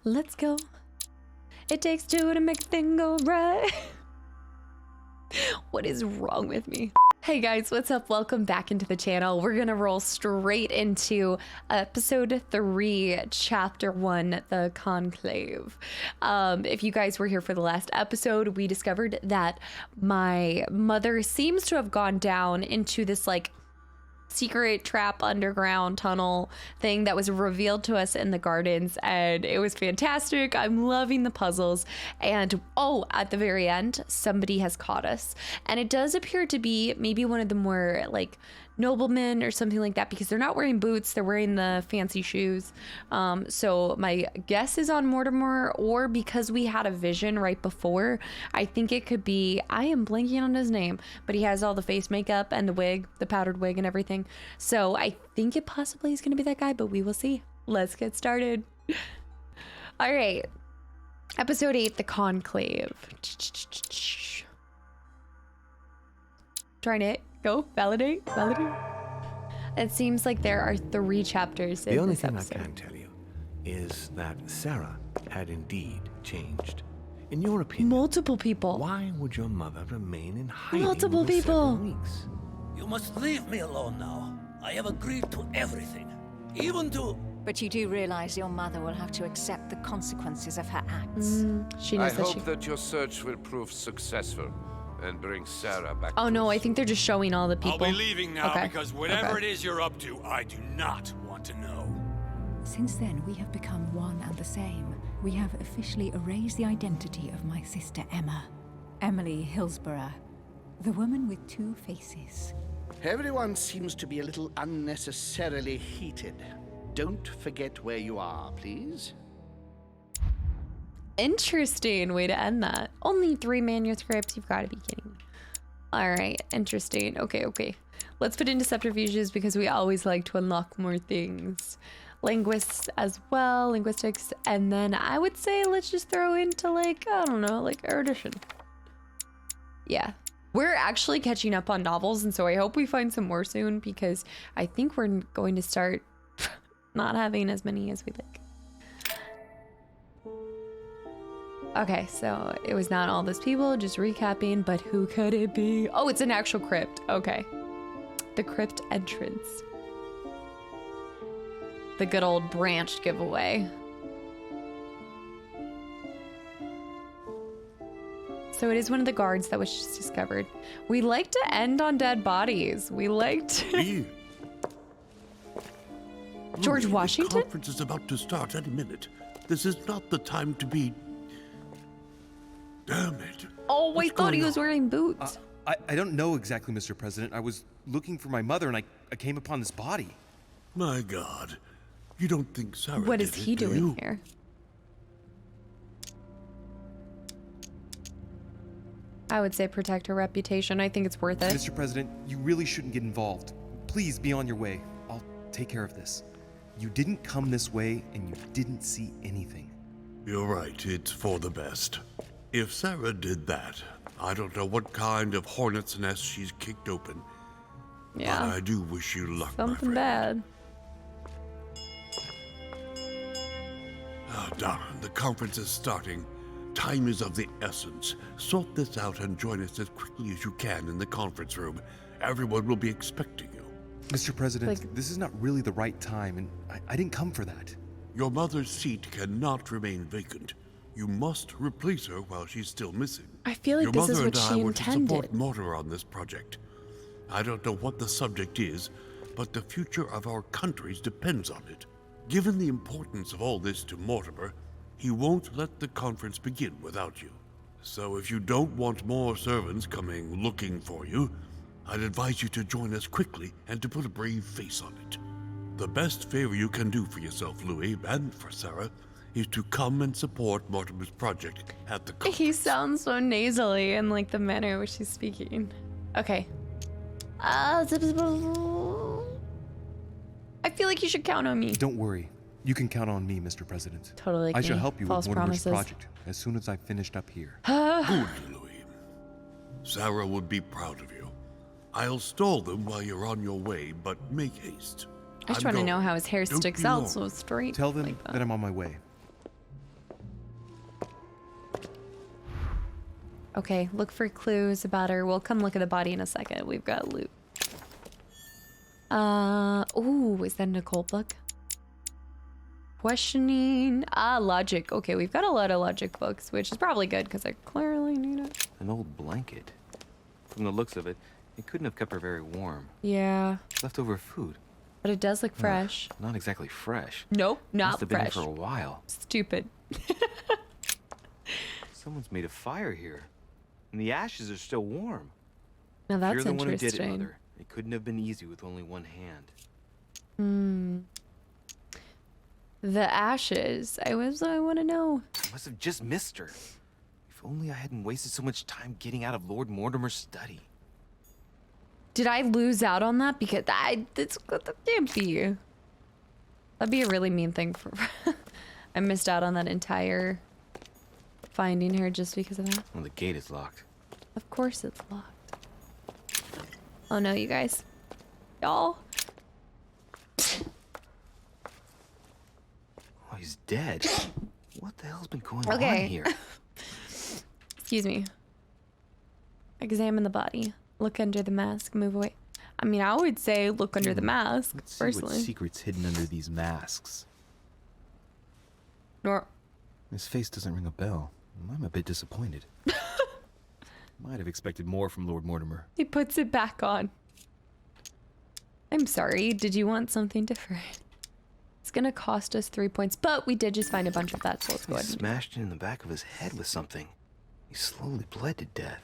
Let's go. It takes two to make a thing go right. What is wrong with me? Hey guys, what's up? Welcome back into the channel. We're gonna roll straight into episode 3, chapter 1, the Conclave. If you guys were here for the last episode, we discovered that my mother seems to have gone down into this like secret trap underground tunnel thing that was revealed to us in the gardens, and it was fantastic. I'm loving the puzzles. And oh, at the very end, somebody has caught us, and it does appear to be maybe one of the more like noblemen or something like that, because they're not wearing boots, they're wearing the fancy shoes. So my guess is on Mortimer, or because we had a vision right before, I think it could be, I am blanking on his name, but he has all the face makeup and the wig, the powdered wig and everything. So I think it possibly is going to be that guy, but we will see. Let's get started. All right. Episode 8, the Conclave. Trying it. Go. Validate. It seems like there are 3 chapters in this episode. The only thing I can tell you is that Sarah had indeed changed. In your opinion, Multiple people. why would your mother remain in hiding Multiple for people. 7 weeks? You must leave me alone now. I have agreed to everything, even to... But you do realize your mother will have to accept the consequences of her acts. She I knows that she... hope that your search will prove successful and bring Sarah back. Oh to no, us. I think they're just showing all the people. I'll be leaving now Okay. because whatever Okay. it is you're up to, I do not want to know. Since then, we have become one and the same. We have officially erased the identity of my sister Emma. Emily Hillsborough, the woman with 2 faces. Everyone seems to be a little unnecessarily heated. Don't forget where you are, please. Interesting way to end that. Only 3 manuscripts, you've got to be kidding me. All right, interesting. Okay. Let's put into subterfuges because we always like to unlock more things. Linguists as well, linguistics, and then I would say let's just throw into like, I don't know, like erudition. Yeah. We're actually catching up on novels, and so I hope we find some more soon, because I think we're going to start not having as many as we like. Okay, so it was not all those people, just recapping, but who could it be? Oh, it's an actual crypt. Okay. The crypt entrance. The good old branched giveaway. So it is one of the guards that was just discovered. We like to end on dead bodies. We like to... George Washington? The conference is about to start any minute. This is not the time to be... Damn it. Oh, I What's thought he going was on? wearing boots. I don't know exactly, Mr. President. I was looking for my mother and I came upon this body. My God. You don't think Sarah What did is it, he do doing you? here? I would say protect her reputation. I think it's worth it. Mr. President, you really shouldn't get involved. Please be on your way. I'll take care of this. You didn't come this way and you didn't see anything. You're right. It's for the best. If Sarah did that, I don't know what kind of hornet's nest she's kicked open. Yeah. But I do wish you luck, my Something friend. bad. Oh, darling, the conference is starting. Time is of the essence. Sort this out and join us as quickly as you can in the conference room. Everyone will be expecting you. Mr. President, Like- this is not really the right time and I didn't come for that. Your mother's seat cannot remain vacant. You must replace her while she's still missing. I feel like Your this mother is what and I she were to support intended. Mortimer on this project. I don't know what the subject is, but the future of our countries depends on it. Given the importance of all this to Mortimer, he won't let the conference begin without you. So if you don't want more servants coming looking for you, I'd advise you to join us quickly and to put a brave face on it. The best favor you can do for yourself, Louis, and for Sarah, is to come and support Mortimer's project at the conference. He sounds so nasally in like the manner in which he's speaking. Okay. I feel like you should count on me. Don't worry. You can count on me, Mr. President. Totally. I shall help you False with Mortimer's promises. project as soon as I've finished up here. Good, Louis. Sarah would be proud of you. I'll stall them while you're on your way, but make haste. I just I'm want to know going. how his hair Don't sticks be out long. so straight. Tell them like that I'm on my way. Okay, look for clues about her. We'll come look at the body in a second. We've got loot. Ooh, is that an occult book? Questioning. Logic. Okay, we've got a lot of logic books, which is probably good because I clearly need it. An old blanket. From the looks of it, it couldn't have kept her very warm. Yeah. Leftover food. But it does look fresh. Not exactly fresh. Nope, not Must have fresh. been here for a while. Stupid. Someone's made a fire here, and the ashes are still warm. Now that's You're the one who did it, interesting. Mother. It couldn't have been easy with only one hand. The ashes. I want to know. I must have just missed her. If only I hadn't wasted so much time getting out of Lord Mortimer's study. Did I lose out on that? Because that can't be. That'd be a really mean thing for. I missed out on that entire finding her just because of that. Well, the gate is locked. Of course it's locked. Oh no, you guys. Y'all. Oh, he's dead. What the hell's been going Okay. on here? Excuse me. Examine the body. Look under the mask. Move away. I mean, I would say look under the mask, Let's see personally. what secret's hidden under these masks. Nor His face doesn't ring a bell. I'm a bit disappointed. Might have expected more from Lord Mortimer. he puts it back on. I'm sorry. Did you want something different? It's gonna cost us 3 points, but we did just find a bunch of that, so let's go He ahead. smashed it in the back of his head with something. He slowly bled to death.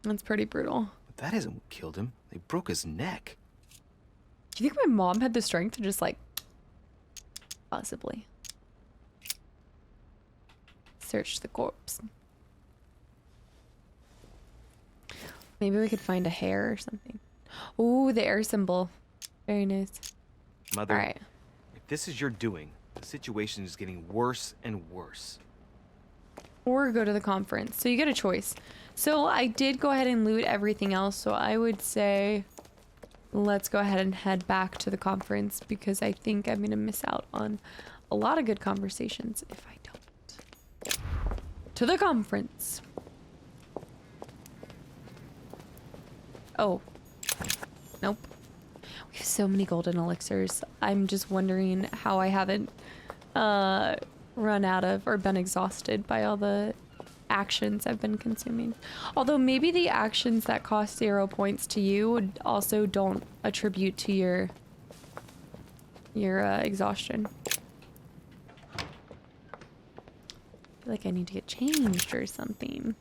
That's pretty brutal. But that isn't what killed him. They broke his neck. Do you think my mom had the strength to just like... Possibly. Search the corpse. Maybe we could find a hair or something. Ooh, the air symbol. Very nice. Mother, Alright. if this is your doing, the situation is getting worse and worse. Or go to the conference. So you get a choice. So I did go ahead and loot everything else. So I would say let's go ahead and head back to the conference because I think I'm going to miss out on a lot of good conversations if I don't. To the conference. Oh. Nope. We have so many golden elixirs. I'm just wondering how I haven't run out of or been exhausted by all the actions I've been consuming. Although maybe the actions that cost 0 points to you would also don't attribute to your exhaustion. I feel like I need to get changed or something.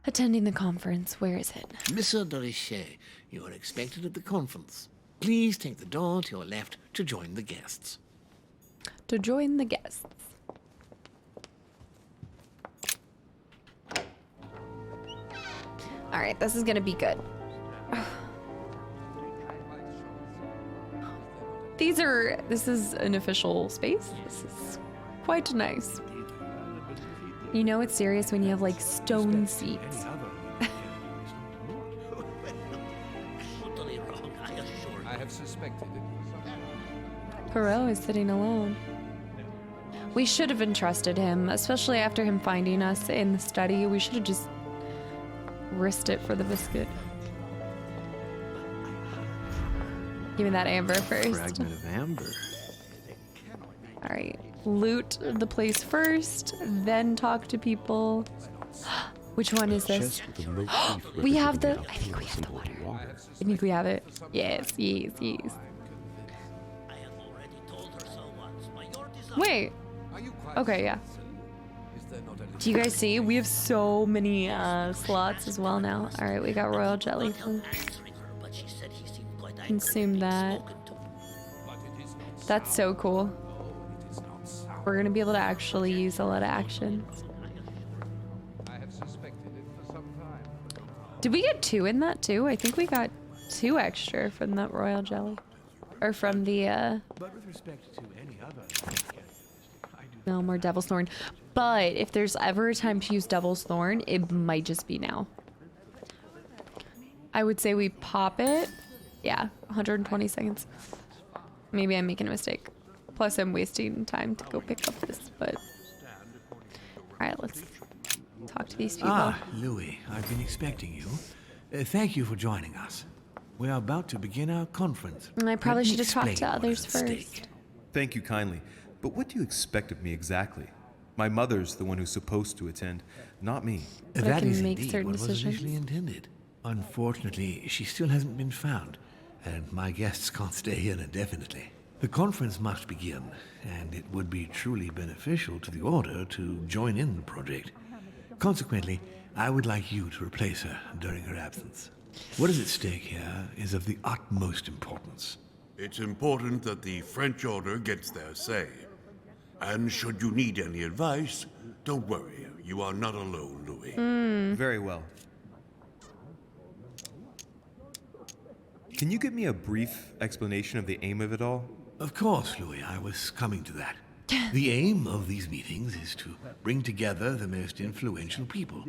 Attending the conference. Where is it? Monsieur de Richet, you are expected at the conference. Please take the door to your left to join the guests. To join the guests. All right, this is gonna be good. This is an official space. This is quite nice. You know it's serious when you have like stone seats. Totally wrong, I assure you. I have suspected it. Perot is sitting alone. We should have entrusted him, especially after him finding us in the study. We should have just risked it for the biscuit. Give me that amber first. Fragment of amber. All right, loot the place first, then talk to people. Which one is this? We have the. I think we have the water. I think we have it. Yes, yes, yes. I have already told her so once. My your desire. Wait. Are you quite Okay, yeah. Is there not a Do you guys see? We have so many slots as well now. All right, we got royal jelly. Answering her, but she said he seemed quite angry Consume being that. spoken to. But it is not That's so cool. it is not sound. We're gonna be able to actually use a lot of actions. I have suspected it for some time. Did we get 2 in that too? I think we got 2 extra from that royal jelly. Or from the, But with respect to any other, no more Devil's Thorn. But if there's ever a time to use Devil's Thorn, it might just be now. I would say we pop it. Yeah, 120 seconds. Maybe I'm making a mistake. Plus I'm wasting time to go pick up this, but... Alright, let's talk to these people. Ah, Louis, I've been expecting you. Thank you for joining us. We are about to begin our conference. And I probably Let me should have talked explain to what others is at stake. first. Thank you kindly. But what do you expect of me exactly? My mother's the one who's supposed to attend, not me. But I That can is make indeed certain what was decisions. initially intended. Unfortunately, she still hasn't been found, and my guests can't stay here indefinitely. The conference must begin, and it would be truly beneficial to the Order to join in the project. Consequently, I would like you to replace her during her absence. What is at stake here is of the utmost importance. It's important that the French Order gets their say. And should you need any advice, don't worry. You are not alone, Louis. Very well. Can you give me a brief explanation of the aim of it all? Of course, Louis, I was coming to that. The aim of these meetings is to bring together the most influential people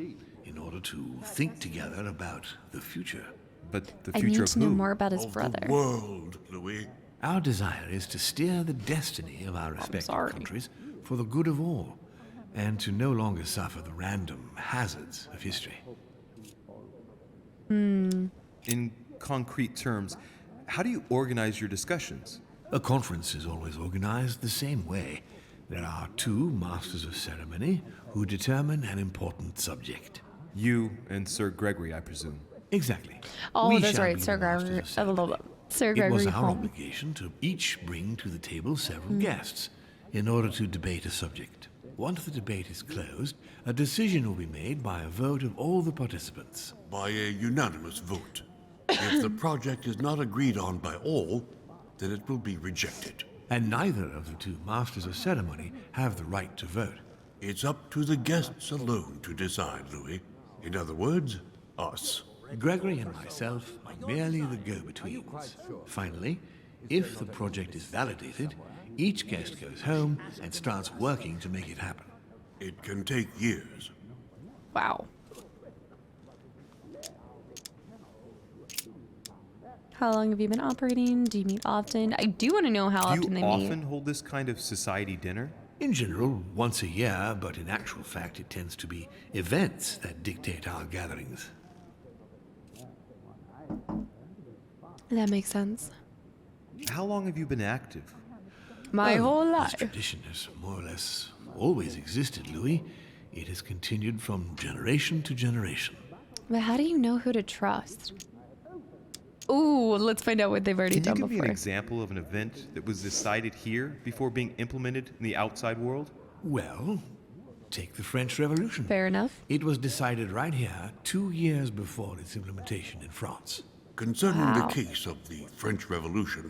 in order to think together about the future. But the I future need of to know who? more about his Of brother. the world, Louis. Our desire is to steer the destiny of our respective sorry. countries for the good of all, and to no longer suffer the random hazards of history. In concrete terms, how do you organize your discussions? A conference is always organized the same way. There are two masters of ceremony who determine an important subject. You and Sir Gregory, I presume. Exactly. Oh, We that's shall right, be Sir the masters Gregory. of ceremony. Sir It was Gregory our Holmes. obligation to each bring to the table several guests in order to debate a subject. Once the debate is closed, a decision will be made by a vote of all the participants. By a unanimous vote. If the project is not agreed on by all, then it will be rejected. And neither of the two masters of ceremony have the right to vote. It's up to the guests alone to decide, Louis. In other words, us. Gregory and myself are merely the go-betweens. Finally, if the project is validated, each guest goes home and starts working to make it happen. It can take years. Wow. How long have you been operating? Do you meet often? I do want to know how Do often you they often meet. hold this kind of society dinner? In general, once a year, but in actual fact, it tends to be events that dictate our gatherings. That makes sense. How long have you been active? My whole This life. tradition has more or less always existed, Louis. It has continued from generation to generation. But how do you know who to trust? Ooh, let's find out what they've already Can you done give me before. an example of an event that was decided here before being implemented in the outside world? Well, take the French Revolution. Fair enough. It was decided right here 2 years before its implementation in France. Concerning Wow. the case of the French Revolution,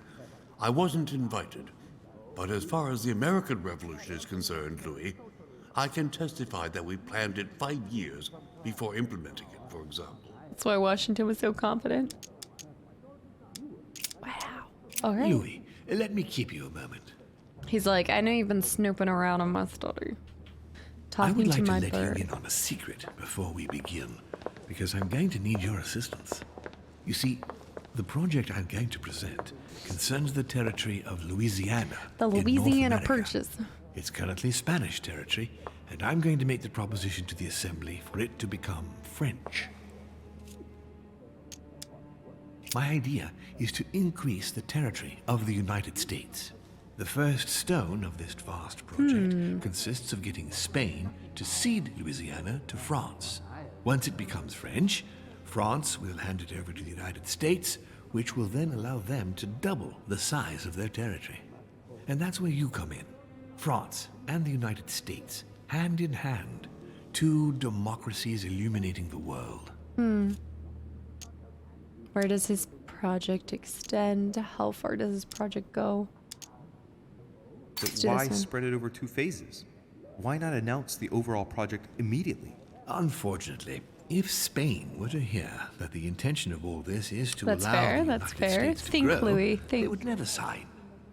I wasn't invited. But as far as the American Revolution is concerned, Louis, I can testify that we planned it 5 years before implementing it, for example. That's why Washington was so confident. Wow. All right. Louis, let me keep you a moment. He's like, I know you've been snooping around on my study. I Talking would like to to my let bird. you in on a secret before we begin, because I'm going to need your assistance. You see, the project I'm going to present concerns the territory of Louisiana. The in North Louisiana America. Purchase. It's currently Spanish territory, and I'm going to make the proposition to the Assembly for it to become French. My idea is to increase the territory of the United States. The first stone of this vast project consists of getting Spain to cede Louisiana to France. Once it becomes French, France will hand it over to the United States, which will then allow them to double the size of their territory. And that's where you come in. France and the United States, hand in hand, two democracies illuminating the world. Where does his project extend? How far does his project go? But do why this one. spread it over 2 phases? Why not announce the overall project immediately? Unfortunately, if Spain were to hear that the intention of all this is to That's allow fair, the that's United fair. States to Think, grow, Louis, they think. would never sign.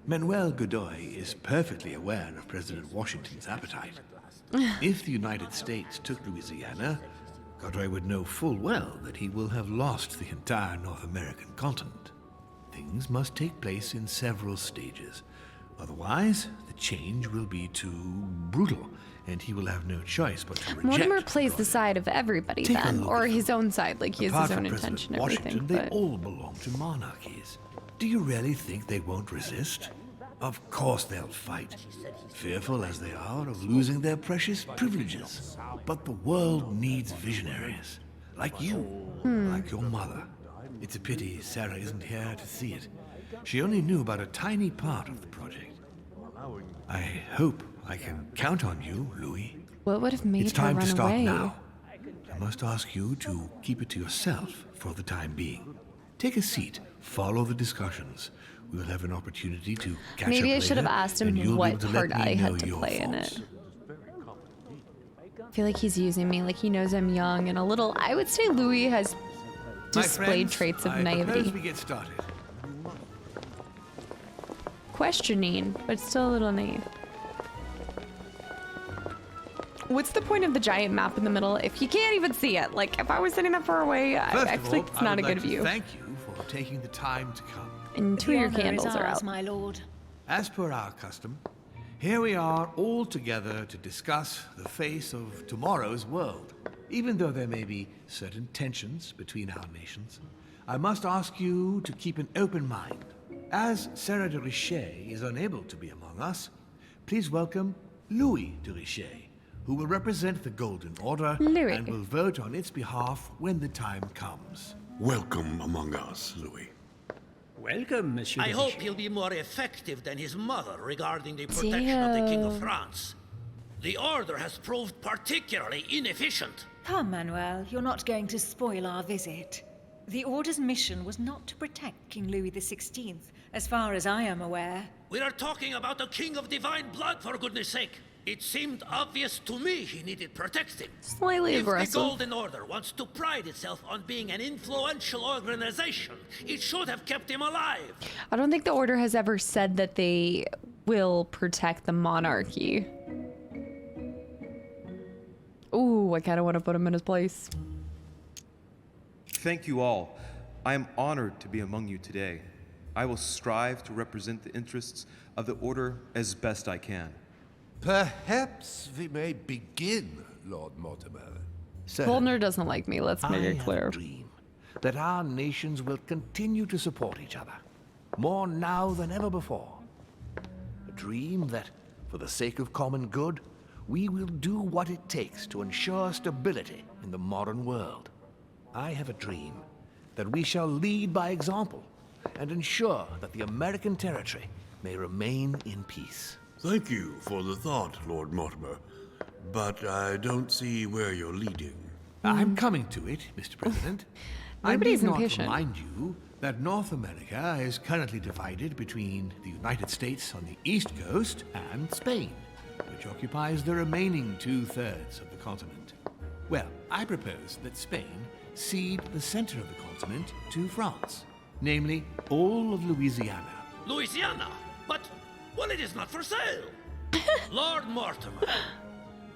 Manuel Godoy is perfectly aware of President Washington's appetite. If the United States took Louisiana, Godoy would know full well that he will have lost the entire North American continent. Things must take place in several stages. Otherwise, the change will be too brutal and he will have no choice but to reject Mortimer plays the project. side of everybody Take a then, look or at his them. own side, like he has Apart his own from intention President and everything. Washington, they But all belong to monarchies. Do you really think they won't resist? Of course they'll fight, fearful as they are of losing their precious privileges. But the world needs visionaries, like you, like your mother. It's a pity Sarah isn't here to see it. She only knew about a tiny part of the project. I hope I can count on you, Louis. what would have made It's her time run to start away? now. I must ask you to keep it to yourself for the time being. Take a seat, follow the discussions. We'll have an opportunity to catch Maybe up I should have later, asked and him you'll be what able to part let me I know had to your play in thoughts. it. I feel like he's using me, like he knows I'm young and a little. I would say Louis has My displayed friends, traits of I propose naivety. we get started. Questioning, but still a little naive. What's the point of the giant map in the middle if you can't even see it? Like, if I was sitting that far away, I First feel of all, like it's not a I would good like to view. thank you for taking the time to come. And two of your candles are out. my lord. As per our custom, here we are all together to discuss the face of tomorrow's world. Even though there may be certain tensions between our nations, I must ask you to keep an open mind. As Sarah de Richet is unable to be among us, please welcome Louis de Richet, who will represent the Golden Order Louis. and will vote on its behalf when the time comes. Welcome among us, Louis. Welcome, Monsieur. I de hope Richet. he'll be more effective than his mother regarding the protection of the King of Damn. France. The Order has proved particularly inefficient. Come, Manuel, you're not going to spoil our visit. The Order's mission was not to protect King Louis XVI, as far as I am aware. We are talking about a king of divine blood, for goodness sake. It seemed obvious to me he needed protecting. Slightly If aggressive. the Golden Order wants to pride itself on being an influential organization, it should have kept him alive. I don't think the Order has ever said that they will protect the monarchy. Ooh, I kind of want to put him in his place. Thank you all. I am honored to be among you today. I will strive to represent the interests of the Order as best I can. Perhaps we may begin, Lord Mortimer. Goldner doesn't like me, let's make I it have clear. a dream that our nations will continue to support each other, more now than ever before. A dream that, for the sake of common good, we will do what it takes to ensure stability in the modern world. I have a dream that we shall lead by example and ensure that the American territory may remain in peace. Thank you for the thought, Lord Mortimer, but I don't see where you're leading. I'm coming to it, Mr. President. I Nobody's need not impatient. remind you that North America is currently divided between the United States on the east coast and Spain, which occupies the remaining 2/3 of the continent. Well, I propose that Spain cede the center of the continent to France, namely all of Louisiana. Louisiana? But, well, it is not for sale. Lord Mortimer,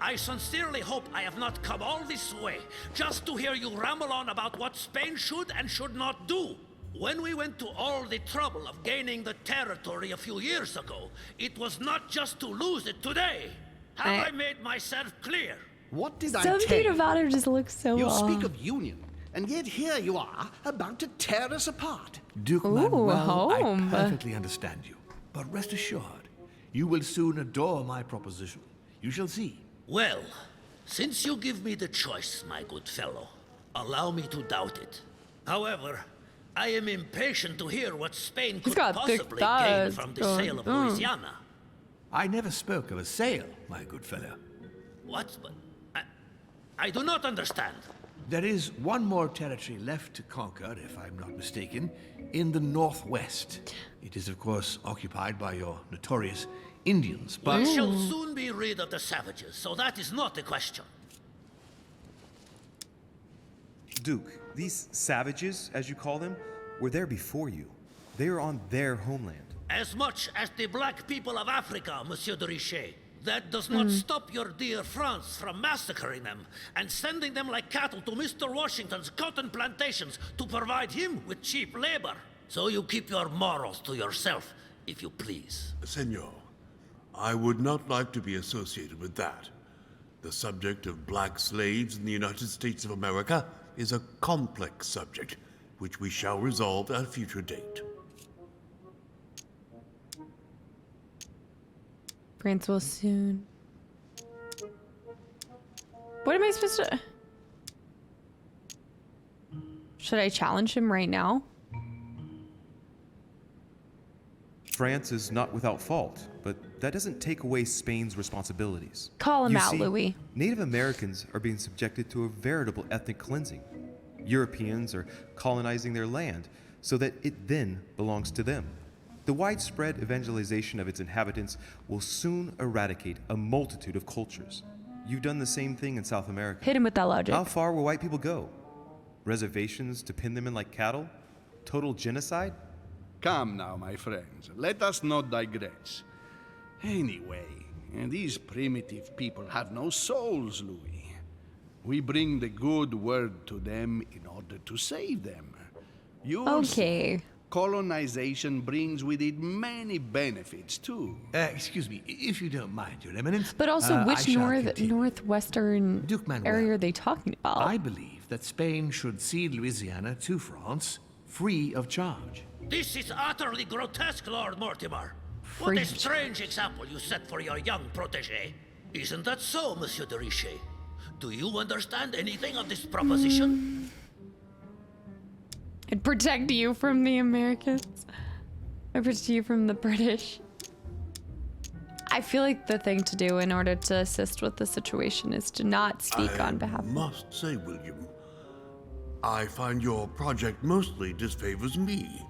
I sincerely hope I have not come all this way just to hear you ramble on about what Spain should and should not do. When we went to all the trouble of gaining the territory a few years ago, it was not just to lose it today. Have I made myself clear? What did I tell Something you? about her just looks so You off. speak of union, and yet here you are, about to tear us apart. Duke Ooh, Manuel, I home. perfectly understand you. But rest assured, you will soon adore my proposition. You shall see. Well, since you give me the choice, my good fellow, allow me to doubt it. However, I am impatient to hear what Spain could got thick possibly gain thighs. from the sale of Louisiana. I never spoke of a sale, my good fellow. What? But I do not understand. There is one more territory left to conquer, if I'm not mistaken, in the northwest. It is, of course, occupied by your notorious Indians, but... We shall soon be rid of the savages, so that is not the question. Duke, these savages, as you call them, were there before you. They are on their homeland. As much as the black people of Africa, Monsieur de Richet. That does not stop your dear France from massacring them and sending them like cattle to Mr. Washington's cotton plantations to provide him with cheap labor. So you keep your morals to yourself, if you please. Senor, I would not like to be associated with that. The subject of black slaves in the United States of America is a complex subject, which we shall resolve at a future date. France will soon. What am I supposed to... Should I challenge him right now? France is not without fault, but that doesn't take away Spain's responsibilities. Call him You out, see, Louis. Native Americans are being subjected to a veritable ethnic cleansing. Europeans are colonizing their land so that it then belongs to them. The widespread evangelization of its inhabitants will soon eradicate a multitude of cultures. You've done the same thing in South America. Hit him with that logic. How far will white people go? Reservations to pin them in like cattle? Total genocide? Come now, my friends. Let us not digress. Anyway, these primitive people have no souls, Louis. We bring the good word to them in order to save them. Okay. Colonization brings with it many benefits, too. Excuse me, if you don't mind, Your Eminence. But also, which I shall continue. northwestern Duke Manuel, area are they talking about? I believe that Spain should cede Louisiana to France, free of charge. This is utterly grotesque, Lord Mortimer. What a strange example you set for your young protege. Isn't that so, Monsieur de Richet? Do you understand anything of this proposition? I'd protect you from the Americans. I'd protect you from the British. I feel like the thing to do in order to assist with the situation is to not speak on behalf of... I must say, William, I find your project mostly disfavors me.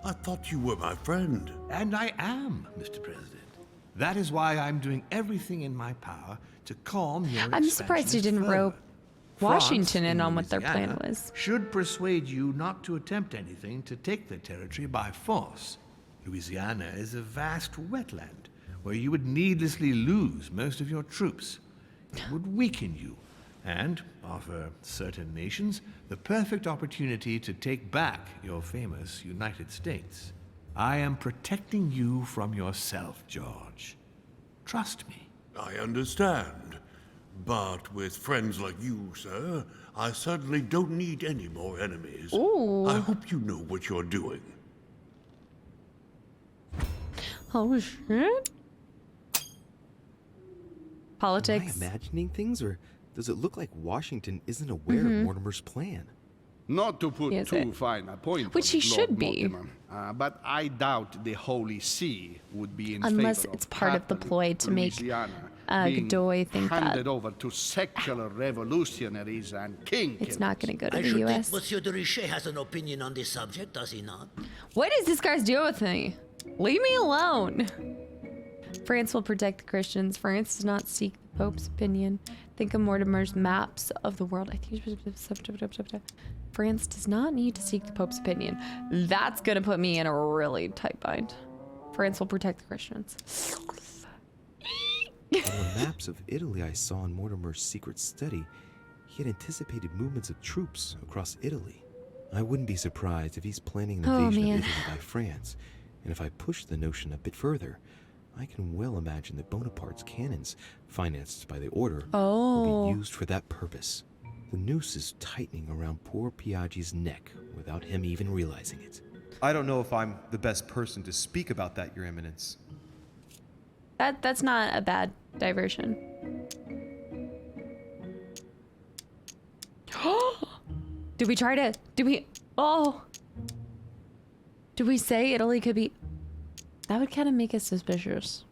I thought you were my friend. And I am, Mr. President. That is why I'm doing everything in my power to calm your I'm surprised you didn't rope Washington in on what their plan was. Should persuade you not to attempt anything to take the territory by force. Louisiana is a vast wetland where you would needlessly lose most of your troops. It would weaken you and offer certain nations the perfect opportunity to take back your famous United States. I am protecting you from yourself, George. Trust me. I understand. But with friends like you, sir, I certainly don't need any more enemies. Ooh. I hope you know what you're doing. Oh, shit. Politics. Am I imagining things, or does it look like Washington isn't aware of Mortimer's plan? Not to put too fine a point on Which he it, Lord should be. Mortimer, but I doubt the Holy See would be in Unless favor it's of part of the Catholic ploy to make Louisiana Godoy think handed that over to secular revolutionaries and king it's not going to go to I the should U.S. think Monsieur de Richet has an opinion on this subject, does he not? What is this guy's deal with me? Leave me alone. France will protect the Christians. France does not seek the Pope's opinion. Think of Mortimer's maps of the world. I think France does not need to seek the Pope's opinion. That's going to put me in a really tight bind. France will protect the Christians. On the maps of Italy I saw in Mortimer's secret study, he had anticipated movements of troops across Italy. I wouldn't be surprised if he's planning an invasion of Italy by France. And if I push the notion a bit further, I can well imagine that Bonaparte's cannons, financed by the Order, will be used for that purpose. The noose is tightening around poor Piaggi's neck without him even realizing it. I don't know if I'm the best person to speak about that, Your Eminence. That's not a bad diversion. Do we try to... Do we say Italy could be... That would kind of make us suspicious.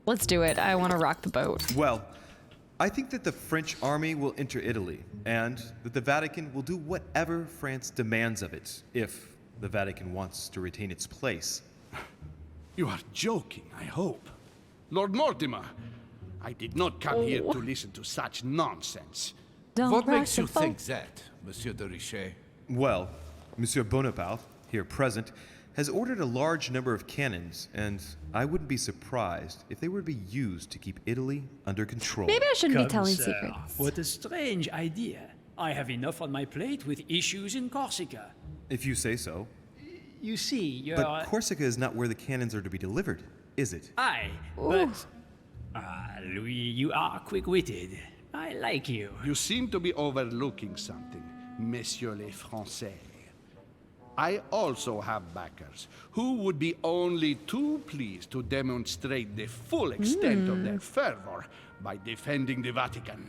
Let's do it. I want to rock the boat. Well, I think that the French army will enter Italy, and that the Vatican will do whatever France demands of it, if the Vatican wants to retain its place. You are joking, I hope. Lord Mortimer, I did not come here to listen to such nonsense. What makes you think that, Monsieur de Richet? Well, Monsieur Bonaparte, here present, has ordered a large number of cannons, and I wouldn't be surprised if they were to be used to keep Italy under control. Maybe I shouldn't be telling sir, secrets. What a strange idea. I have enough on my plate with issues in Corsica. If you say so. You see, But Corsica is not where the cannons are to be delivered, is it? Aye, but Louis, you are quick-witted. I like you. You seem to be overlooking something, Messieurs les Français. I also have backers who would be only too pleased to demonstrate the full extent of their fervor by defending the Vatican.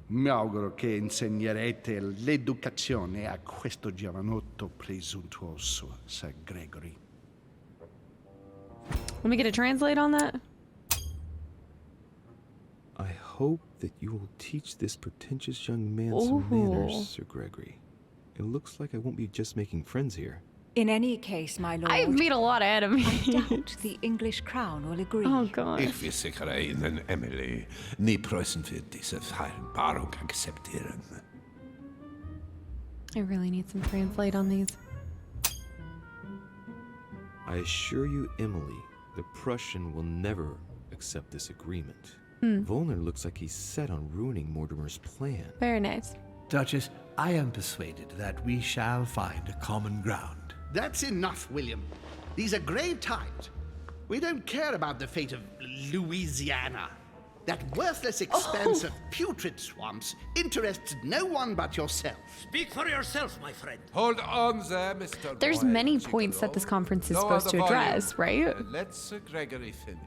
Mi auguro che insegnerete l'educazione a questo giovanotto presuntuoso, Sir Gregory. Let me get a translate on that. I hope that you will teach this pretentious young man some manners, Sir Gregory. It looks like I won't be just making friends here. In any case, my lord, I've made a lot of enemies. I doubt the English crown will agree. Oh god. Ich will sicher Ihnen, Emily. Nie Preußen wird diese Vereinbarung akzeptieren. I really need some translate on these. I assure you, Emily, the Prussian will never accept this agreement. Volner looks like he's set on ruining Mortimer's plan. Very nice. Duchess, I am persuaded that we shall find a common ground. That's enough, William. These are grave times. We don't care about the fate of Louisiana. That worthless expanse of putrid swamps interests no one but yourself. Speak for yourself, my friend. Hold on there, Mr. There's Boy, many Gigolo. points that this conference is Lower supposed the to address, volume. right? Let Sir Gregory finish.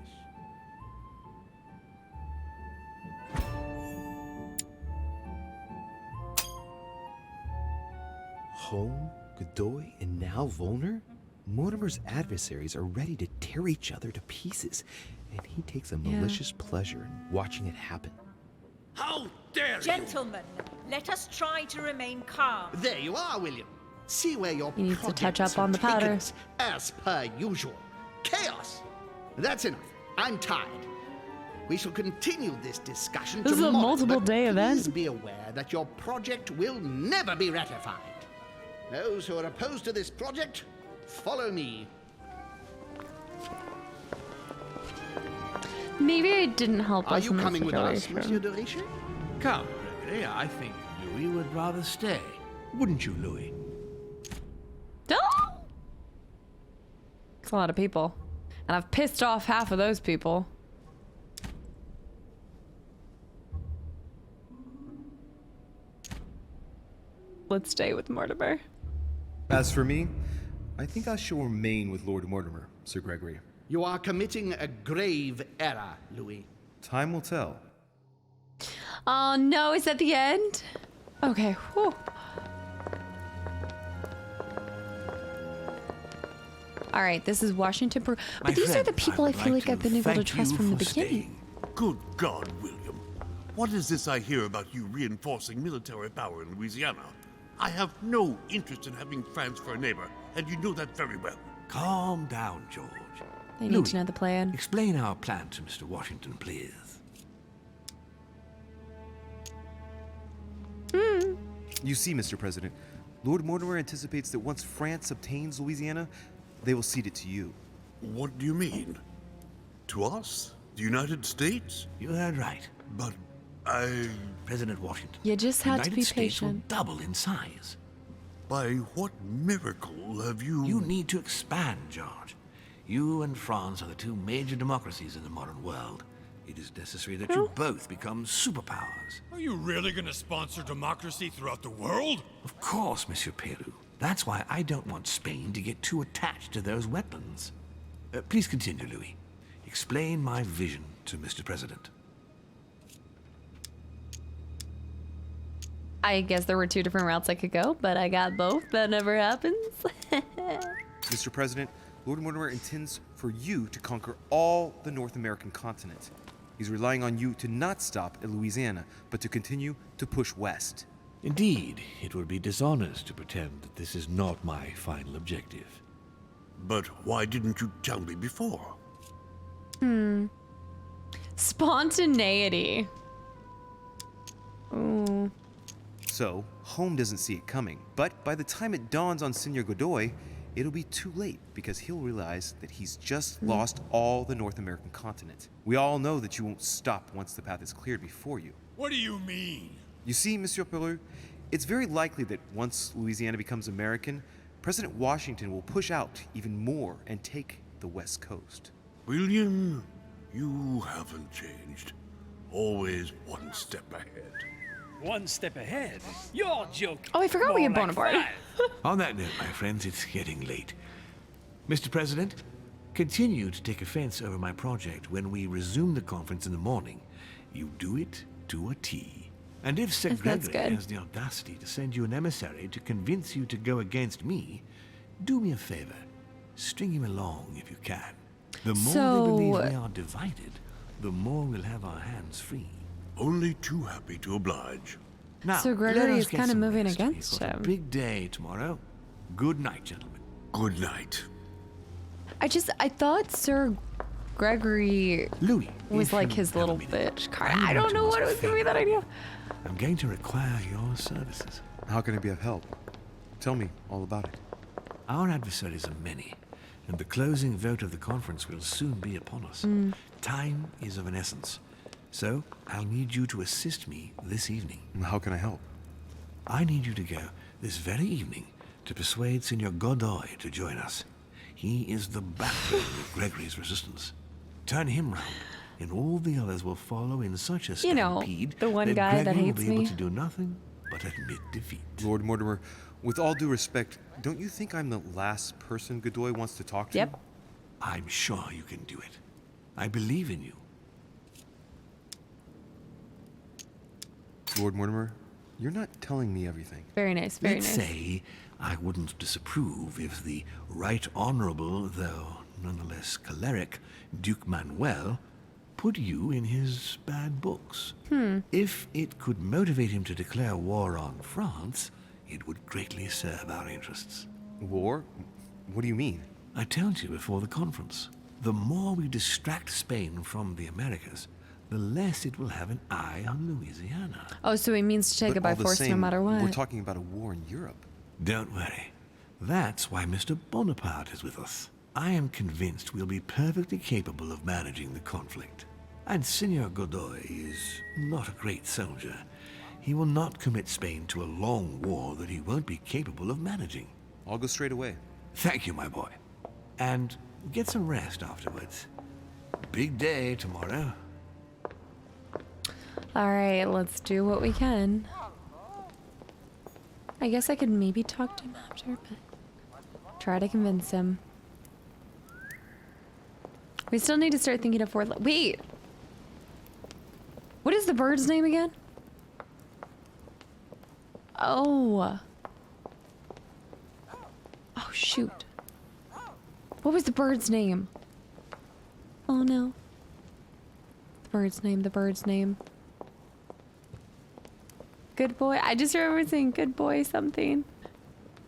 Home, Godoy, and now Volner? Mortimer's adversaries are ready to tear each other to pieces, and he takes a malicious pleasure in watching it happen. How dare Gentlemen, let us try to remain calm. There you are, William. See where your He needs to touch projects up on the have taken powder. us, as per usual. Chaos! That's enough. I'm tired. We shall continue this discussion This is a tomorrow, multiple but day event. Please be aware that your project will never be ratified. Those who are opposed to this project, follow me. Maybe it didn't help Are us you in this coming with us, situation. Monsieur de Richet? Come, Gregory, I think Louis would rather stay. Wouldn't you, Louis? Oh! It's a lot of people. And I've pissed off half of those people. Let's stay with Mortimer. As for me, I think I shall remain with Lord Mortimer, Sir Gregory. You are committing a grave error, Louis. Time will tell. Oh no, is that the end? Okay, whew. Alright, this is Washington. But My these are the friend, people I would feel like like I've been able to thank trust you from the for beginning. Good God, William. What is this I hear about you reinforcing military power in Louisiana? I have no interest in having France for a neighbor, and you know that very well. Calm down, George. They need to know the plan. Explain our plan to Mr. Washington, please. You see, Mr. President, Lord Mortimer anticipates that once France obtains Louisiana, they will cede it to you. What do you mean? To us? The United States? You heard right. But President Washington. You just had to United be States will patient. double in size. by what miracle have you... You need to expand, George. You and France are the two major democracies in the modern world. It is necessary that you both become superpowers. Are you really going to sponsor democracy throughout the world? Of course, Monsieur Peru. That's why I don't want Spain to get too attached to those wetlands. Please continue, Louis. Explain my vision to Mr. President. I guess there were two different routes I could go, but I got both. That never happens. Mr. President, Lord Mortimer intends for you to conquer all the North American continent. He's relying on you to not stop at Louisiana, but to continue to push west. Indeed, it would be dishonest to pretend that this is not my final objective. But why didn't you tell me before? Spontaneity. Ooh. So, Home doesn't see it coming, but by the time it dawns on Senor Godoy, it'll be too late because he'll realize that he's just lost all the North American continent. We all know that you won't stop once the path is cleared before you. What do you mean? You see, Monsieur Peru, it's very likely that once Louisiana becomes American, President Washington will push out even more and take the West Coast. William, You haven't changed. Always one step ahead. One step ahead? You're joking. Oh, I forgot we had More like Bonaparte. 5. On that note, my friends, it's getting late. Mr. President, continue to take offense over my project when we resume the conference in the morning. You do it to a T. And if Sir That's Gregory good. has the audacity to send you an emissary to convince you to go against me, do me a favor. String him along if you can. The more they believe we are divided, the more we'll have our hands free. Only too happy to oblige. Now, So let Gregory us is get kind of some moving rest. against We've got him. a big day tomorrow. Good night, gentlemen. Good night. I thought Sir Gregory Louis was if like you his have a little minute, bitch. I'm I going don't to know ask what a was giving me that favor. idea. I'm going to require your services. How can I be of help? Tell me all about it. Our adversaries are many, and the closing vote of the conference will soon be upon us. Time is of an essence, so I'll need you to assist me this evening. How can I help? I need you to go this very evening to persuade Senor Godoy to join us. He is the backbone of Gregory's resistance. Turn him round, and all the others will follow in such a stampede the one that guy that Gregory hates will be able me. to do nothing but admit defeat. Lord Mortimer, with all due respect, don't you think I'm the last person Godoy wants to talk to? Yep. I'm sure you can do it. I believe in you. Lord Mortimer, you're not telling me everything. Very nice, very Let's nice. say I wouldn't disapprove if the Right Honorable, though nonetheless choleric, Duke Manuel put you in his bad books. If it could motivate him to declare war on France, it would greatly serve our interests. War? What do you mean? I told you before the conference. The more we distract Spain from the Americas, the less it will have an eye on Louisiana. Oh, so he means to take But it by all the force no same, matter what. We're talking about a war in Europe. Don't worry. That's why Mr. Bonaparte is with us. I am convinced we'll be perfectly capable of managing the conflict. And Senor Godoy is not a great soldier. He will not commit Spain to a long war that he won't be capable of managing. I'll go straight away. Thank you, my boy. And get some rest afterwards. Big day tomorrow. All right, let's do what we can. I guess I could maybe talk to him after, but try to convince him. We still need to start thinking of wait! What is the bird's name again? Oh. Oh, shoot. What was the bird's name? Oh, no. The bird's name, the bird's name. Good boy. I just remember saying good boy something.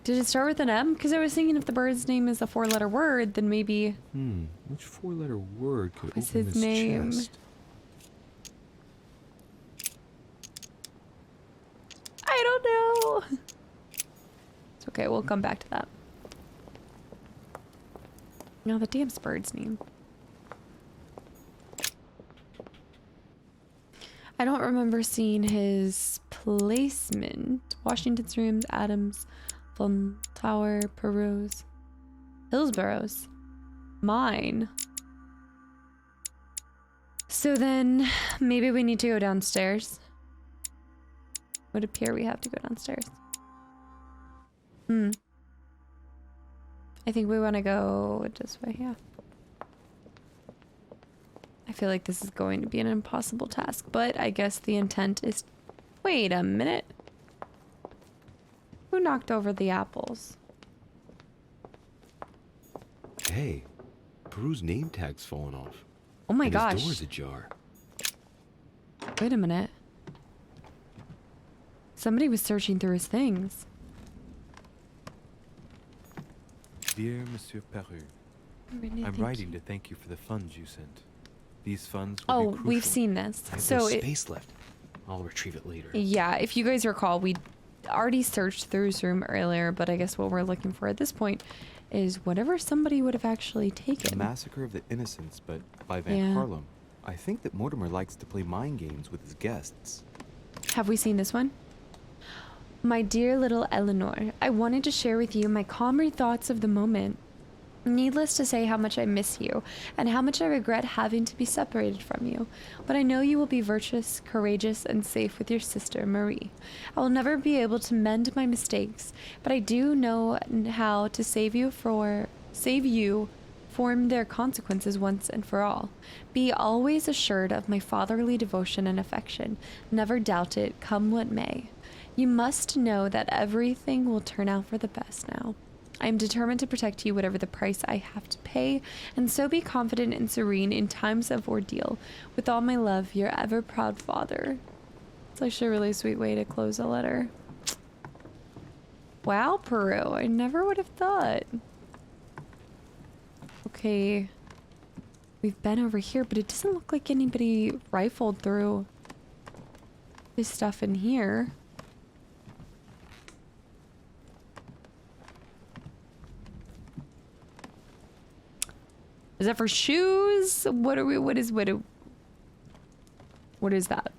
Did it start with an M? Because I was thinking if the bird's name is a 4-letter word, then maybe... Which 4-letter word could What's open his this name? chest? I don't know. It's okay. We'll come back to that. No, the damn bird's name. I don't remember seeing his placement. Washington's rooms, Adams, Von Tower, Perot's, Hillsborough's, mine. So then maybe we need to go downstairs. Would appear we have to go downstairs. I think we want to go this way, yeah. I feel like this is going to be an impossible task, but I guess the intent is... Wait a minute. Who knocked over the apples? Hey, Peru's name tag's fallen off. Oh my and gosh. his door's ajar. Wait a minute. Somebody was searching through his things. Dear Monsieur Peru, I'm writing to thank you for the funds you sent. These funds will be crucial. We've seen this. I have So no it, space left. I'll retrieve it later. yeah, if you guys recall, we already searched through his room earlier, but I guess what we're looking for at this point is whatever somebody would have actually The taken. Massacre of the Innocents, but by Van Yeah. Harlem. I think that Mortimer likes to play mind games with his guests. Have we seen this one? My dear little Eleanor, I wanted to share with you my calmer thoughts of the moment. Needless to say how much I miss you, and how much I regret having to be separated from you. But I know you will be virtuous, courageous, and safe with your sister, Marie. I will never be able to mend my mistakes, but I do know how to save you from their consequences once and for all. Be always assured of my fatherly devotion and affection. Never doubt it, come what may. You must know that everything will turn out for the best now. I am determined to protect you whatever the price I have to pay, and so be confident and serene in times of ordeal. With all my love, your ever proud father. It's actually a really sweet way to close a letter. Wow, Peru, I never would have thought. Okay, we've been over here, but it doesn't look like anybody rifled through this stuff in here. Is that for shoes? What is that?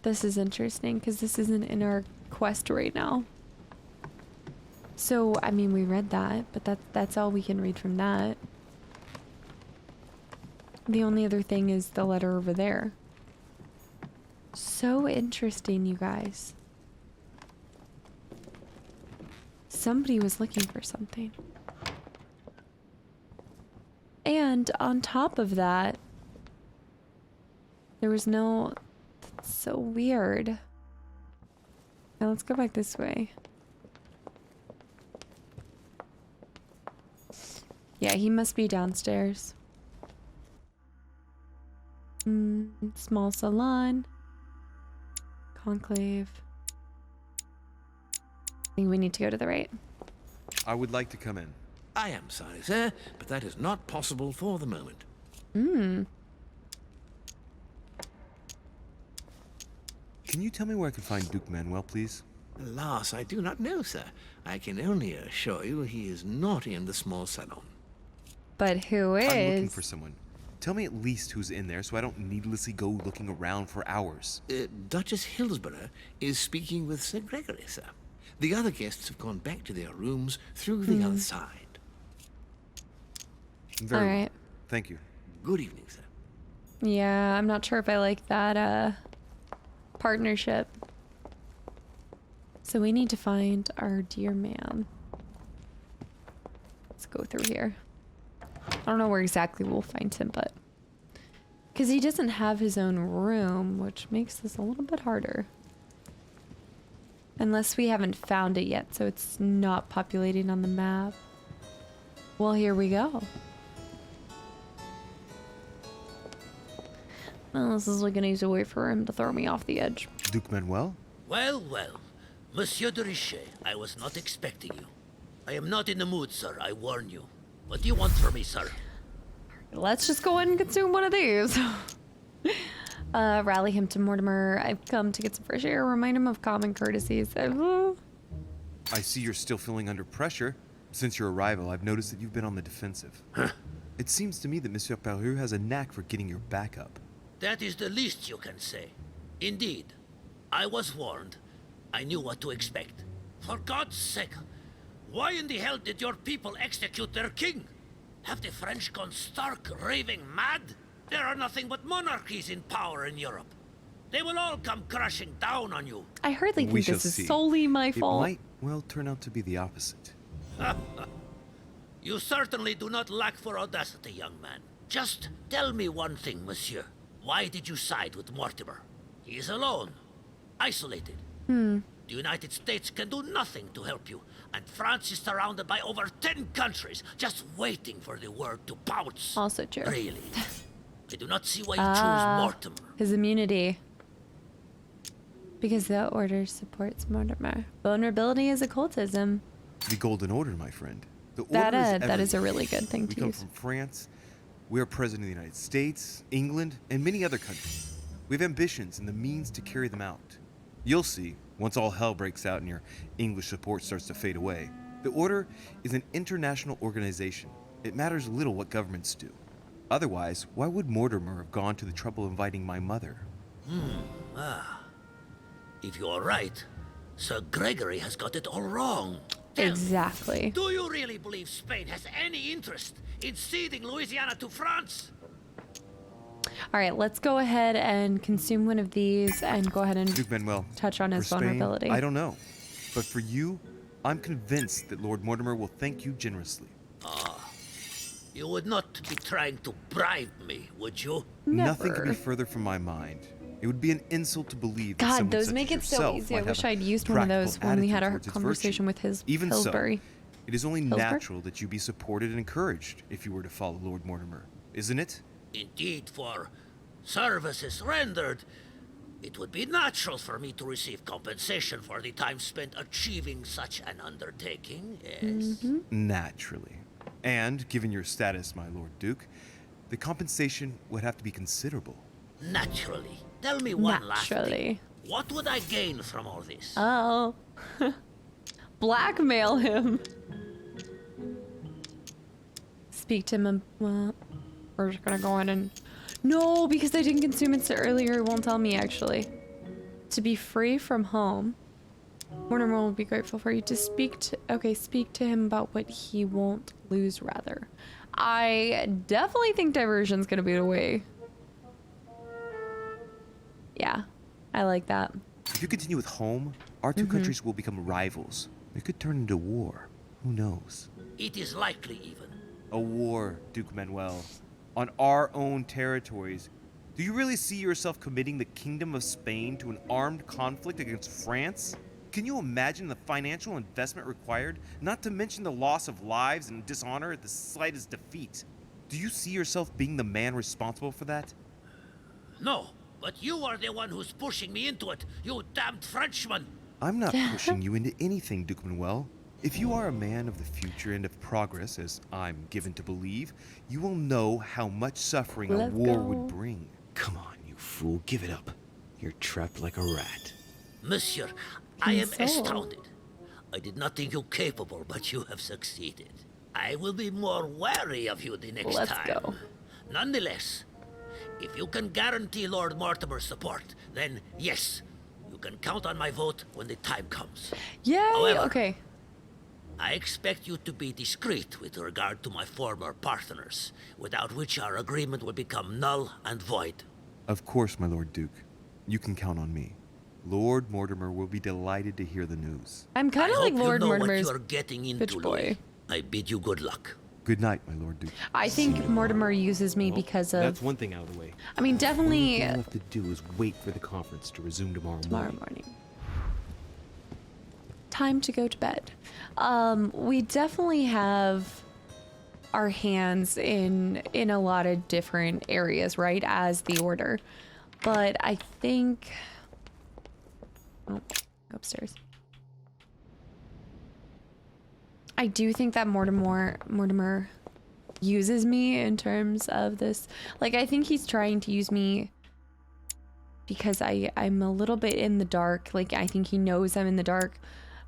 This is interesting because this isn't in our quest right now. So, I mean, we read that, but that's all we can read from that. The only other thing is the letter over there. So interesting, you guys. Somebody was looking for something. And on top of that, there was no... That's so weird. Now let's go back this way. Yeah, he must be downstairs. Small salon. Conclave. I think we need to go to the right. I would like to come in. I am sorry, sir, but that is not possible for the moment. Can you tell me where I can find Duke Manuel, please? Alas, I do not know, sir. I can only assure you he is not in the small salon. But who is? I'm looking for someone. Tell me at least who's in there so I don't needlessly go looking around for hours. Duchess Hillsborough is speaking with Sir Gregory, sir. The other guests have gone back to their rooms through the other side. Very All right. well. Thank you. Good evening, sir. Yeah, I'm not sure if I like that partnership. So we need to find our dear man. Let's go through here. I don't know where exactly we'll find him, but... Because he doesn't have his own room, which makes this a little bit harder. Unless we haven't found it yet, so it's not populating on the map. Well, here we go. Well, this is like an easy way for him to throw me off the edge. Duke Manuel? Well, well. Monsieur de Richet, I was not expecting you. I am not in the mood, sir, I warn you. What do you want from me, sir? Let's just go ahead and consume one of these. Rally him to Mortimer. I've come to get some fresh air. Remind him of common courtesies. I see you're still feeling under pressure. Since your arrival, I've noticed that you've been on the defensive. Huh? It seems to me that Monsieur Peru has a knack for getting your back up. That is the least you can say. Indeed. I was warned. I knew what to expect. For God's sake, why in the hell did your people execute their king? Have the French gone stark raving mad? There are nothing but monarchies in power in Europe. They will all come crashing down on you. I hardly think this is solely my fault. It might well turn out to be the opposite. You certainly do not lack for audacity, young man. Just tell me one thing, monsieur. Why did you side with Mortimer? He is alone, isolated. The United States can do nothing to help you, and France is surrounded by over 10 countries, just waiting for the word to pounce. Also true. Really? I do not see why you choose Mortimer. His immunity. Because the order supports Mortimer. Vulnerability is occultism. The Golden Order, my friend. The order that is a really good thing to use. We come from France. We are president of the United States, England, and many other countries. We have ambitions and the means to carry them out. You'll see, once all hell breaks out and your English support starts to fade away. The Order is an international organization. It matters little what governments do. Otherwise, why would Mortimer have gone to the trouble of inviting my mother? If you are right, Sir Gregory has got it all wrong. Exactly. Do you really believe Spain has any interest in ceding Louisiana to France? All right, let's go ahead and consume one of these and go ahead and Duke Manuel, touch on his for Spain, vulnerability. I don't know. But for you, I'm convinced that Lord Mortimer will thank you generously. You would not be trying to bribe me, would you? Nothing could be further from my mind. It would be an insult to believe that God, someone those such make as it so yourself easy. I might wish have a I'd used one of those practical when we had attitude our towards its conversation virtue. with his Even Pillsbury. so, it is only Pillsbury? natural that you be supported and encouraged if you were to follow Lord Mortimer, isn't it? Indeed, for services rendered, it would be natural for me to receive compensation for the time spent achieving such an undertaking, yes. Naturally. And given your status, my Lord Duke, the compensation would have to be considerable. Naturally. Tell me one last thing. Naturally. What would I gain from all this? Oh. Blackmail him. Speak to him. Well, we're just gonna go in and... No, because I didn't consume it earlier. It won't tell me, actually. To be free from home. Mortimer will be grateful for you to speak to... Okay, speak to him about what he won't lose, rather. I definitely think diversion's gonna be the way. Yeah, I like that. If you continue with home, our two countries will become rivals. It could turn into war. Who knows? It is likely, even. A war, Duke Manuel. On our own territories. Do you really see yourself committing the Kingdom of Spain to an armed conflict against France? Can you imagine the financial investment required, not to mention the loss of lives and dishonor at the slightest defeat? Do you see yourself being the man responsible for that? No, but you are the one who's pushing me into it, you damned Frenchman! I'm not pushing you into anything, Duke Manuel. If you are a man of the future and of progress, as I'm given to believe, you will know how much suffering a war would bring. Come on, you fool, give it up. You're trapped like a rat. Monsieur, I am astounded. I did not think you capable, but you have succeeded. I will be more wary of you the next time. Let's go. Nonetheless, if you can guarantee Lord Mortimer's support, then yes, you can count on my vote when the time comes. Yay! However, Okay. I expect you to be discreet with regard to my former partners, without which our agreement will become null and void. Of course, my Lord Duke. You can count on me. Lord Mortimer will be delighted to hear the news. I'm kind of like Lord Mortimer's what you are getting into, bitch boy. Louis. I bid you good luck. Good night, my Lord Duke. I think Mortimer uses me because of... That's one thing out of the way. I mean, definitely... All you have to do is wait for the conference to resume tomorrow morning. Time to go to bed. We definitely have our hands in a lot of different areas, right? As the Order. But I think... Oh, go upstairs. I do think that Mortimer uses me in terms of this. Like, I think he's trying to use me because I'm a little bit in the dark. Like, I think he knows I'm in the dark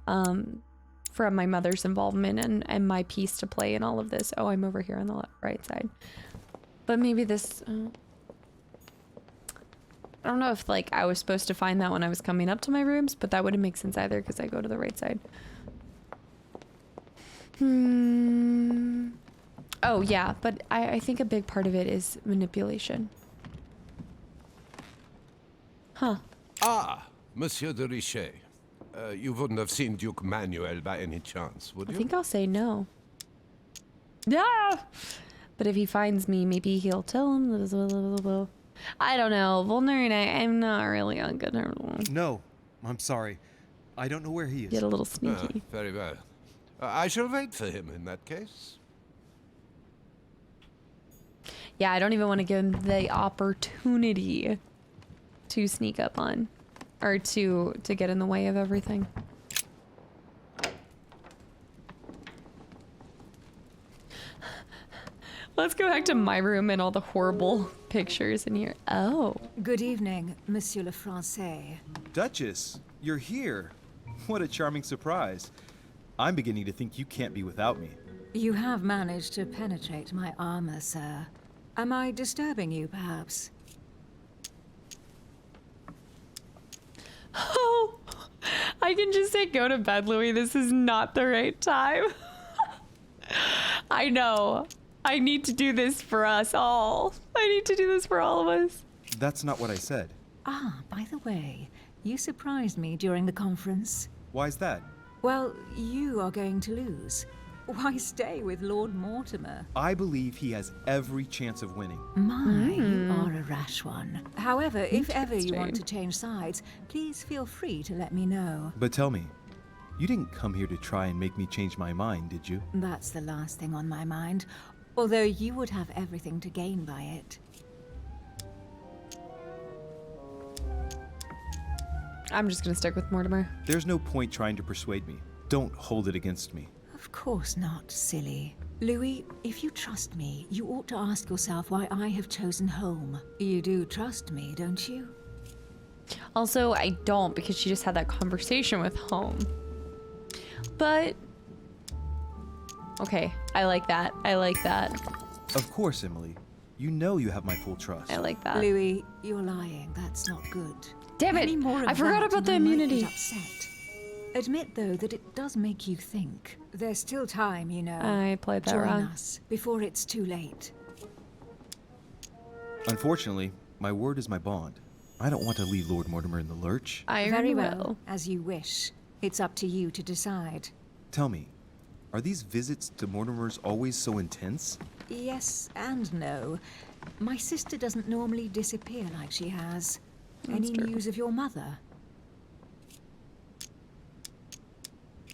from my mother's involvement and my piece to play in all of this. Oh, I'm over here on the right side. But maybe this... I don't know if, like, I was supposed to find that when I was coming up to my rooms, but that wouldn't make sense either because I go to the right side. Oh, yeah, but I think a big part of it is manipulation. Huh. Ah, Monsieur de Richet. You wouldn't have seen Duke Manuel by any chance, would you? I think I'll say no. Yeah! But if he finds me, maybe he'll tell him. I don't know. Volner and I'm not really on good terms. No, I'm sorry. I don't know where he is. Get a little sneaky. Very well. I shall wait for him in that case. Yeah, I don't even want to give him the opportunity to sneak up on. Or to get in the way of everything. Let's go back to my room and all the horrible pictures in here. Oh. Good evening, Monsieur le Français. Duchess, you're here. What a charming surprise. I'm beginning to think you can't be without me. You have managed to penetrate my armor, sir. Am I disturbing you, perhaps? Oh, I can just say, go to bed, Louis. This is not the right time. I know. I need to do this for us all. I need to do this for all of us. That's not what I said. Ah, by the way, you surprised me during the conference. Why's that? Well, you are going to lose. Why stay with Lord Mortimer? I believe he has every chance of winning. You are a rash one. However, if ever you want to change sides, please feel free to let me know. But tell me, you didn't come here to try and make me change my mind, did you? That's the last thing on my mind. Although you would have everything to gain by it. I'm just gonna stick with Mortimer. There's no point trying to persuade me. Don't hold it against me. Of course not, silly. Louis, if you trust me, you ought to ask yourself why I have chosen home. You do trust me, don't you? Also, I don't, because she just had that conversation with home. But okay, I like that. I like that. Of course, Emily. You know you have my full trust. I like that. Louis, you're lying. That's not good. Damn it! I forgot about the immunity. Upset. Admit, though, that it does make you think. There's still time, you know. I played that Join wrong. us before it's too late. Unfortunately, my word is my bond. I don't want to leave Lord Mortimer in the lurch. Very well, as you wish. It's up to you to decide. Tell me, are these visits to Mortimer's always so intense? Yes and no. My sister doesn't normally disappear like she has. Any news of your mother?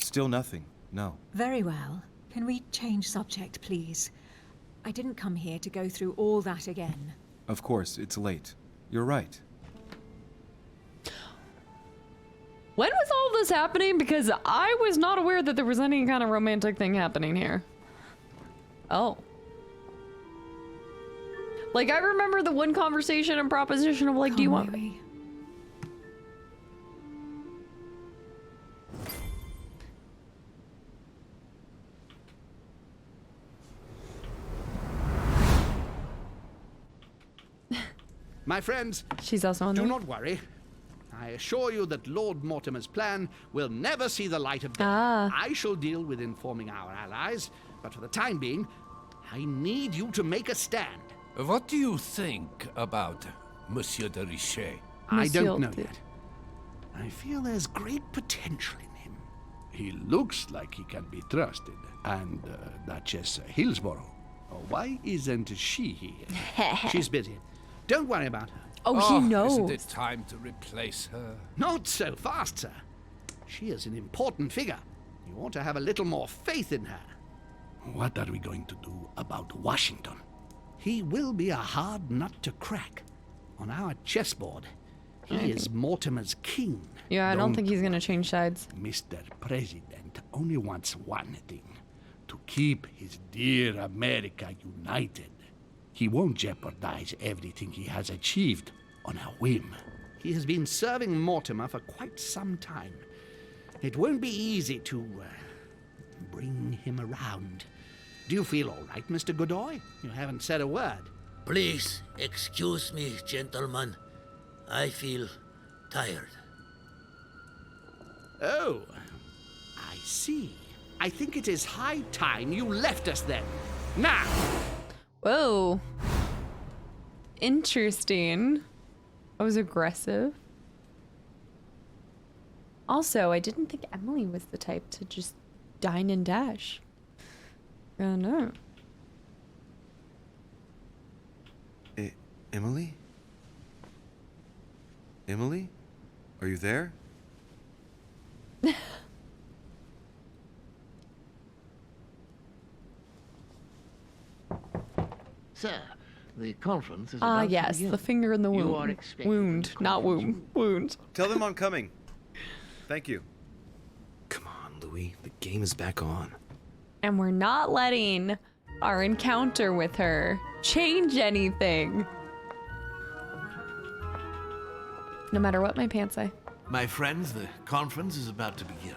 Still nothing, no. Very well. Can we change subject, please? I didn't come here to go through all that again. Of course, it's late. You're right. When was all this happening? Because I was not aware that there was any kind of romantic thing happening here. Oh. Like, I remember the one conversation and proposition of, like, do you want... Louis. My friends, she's also on do there. not worry. I assure you that Lord Mortimer's plan will never see the light of day. I shall deal with informing our allies, but for the time being, I need you to make a stand. What do you think about Monsieur de Richet? I don't know yet. I feel there's great potential in him. He looks like he can be trusted. And Duchess Hillsborough. Oh, why isn't she here? She's busy. Don't worry about her. Oh, he knows. Isn't it time to replace her? Not so fast, sir. She is an important figure. You ought to have a little more faith in her. What are we going to do about Washington? He will be a hard nut to crack. On our chessboard, he is Mortimer's king. Yeah, I don't think he's gonna change sides. Mr. President only wants one thing. To keep his dear America united. He won't jeopardize everything he has achieved on a whim. He has been serving Mortimer for quite some time. It won't be easy to bring him around. Do you feel all right, Mr. Godoy? You haven't said a word. Please, excuse me, gentlemen. I feel tired. Oh, I see. I think it is high time you left us then. Now! Whoa. Interesting. I was aggressive. Also, I didn't think Emily was the type to just dine and dash. I don't know. Emily? Emily? Are you there? Sir, the conference is about to yes, begin. the finger in the You wound. are expected Wound, not womb. Wound. Tell them I'm coming. Thank you. Come on, Louis. The game is back on. And we're not letting our encounter with her change anything. No matter what my pants say. My friends, the conference is about to begin.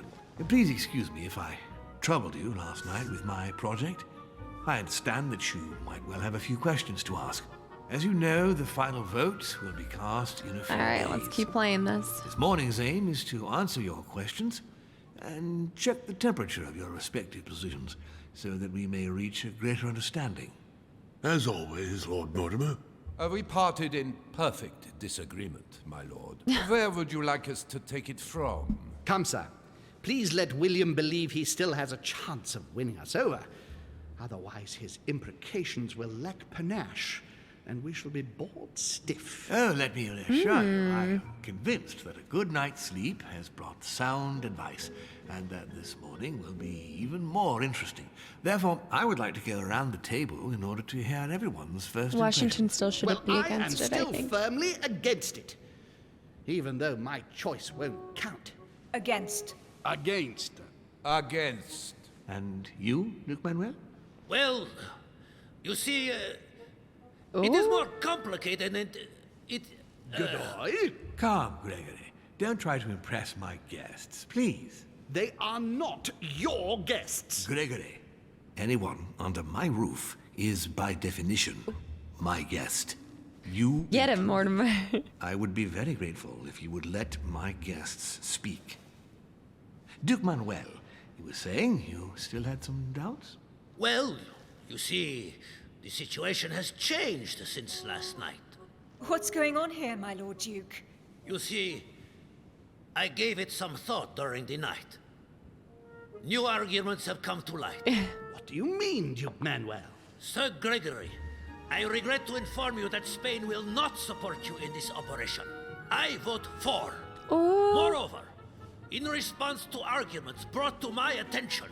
Please excuse me if I troubled you last night with my project. I understand that you might well have a few questions to ask. As you know, the final vote will be cast in a few days. Alright, let's keep playing this. This morning's aim is to answer your questions and check the temperature of your respective positions so that we may reach a greater understanding. As always, Lord Mortimer. We parted in perfect disagreement, my lord. Where would you like us to take it from? Come, sir. Please let William believe he still has a chance of winning us over. Otherwise, his imprecations will lack panache, and we shall be bored stiff. Oh, let me reassure you, I am convinced that a good night's sleep has brought sound advice, and that this morning will be even more interesting. Therefore, I would like to go around the table in order to hear everyone's first Washington still shouldn't be against it, I I am still think. firmly against it, even though my choice won't count. Against. Against. Against. And you, Duke Manuel? Well, you see, it is more complicated and Godoy? Calm, Gregory. Don't try to impress my guests, please. They are not your guests. Gregory, anyone under my roof is by definition my guest. You Get him, Mortimer. I would be very grateful if you would let my guests speak. Duke Manuel, you were saying you still had some doubts? Well, you see, the situation has changed since last night. What's going on here, my Lord Duke? You see, I gave it some thought during the night. New arguments have come to light. What do you mean, Duke Manuel? Sir Gregory, I regret to inform you that Spain will not support you in this operation. I vote for. Moreover, in response to arguments brought to my attention,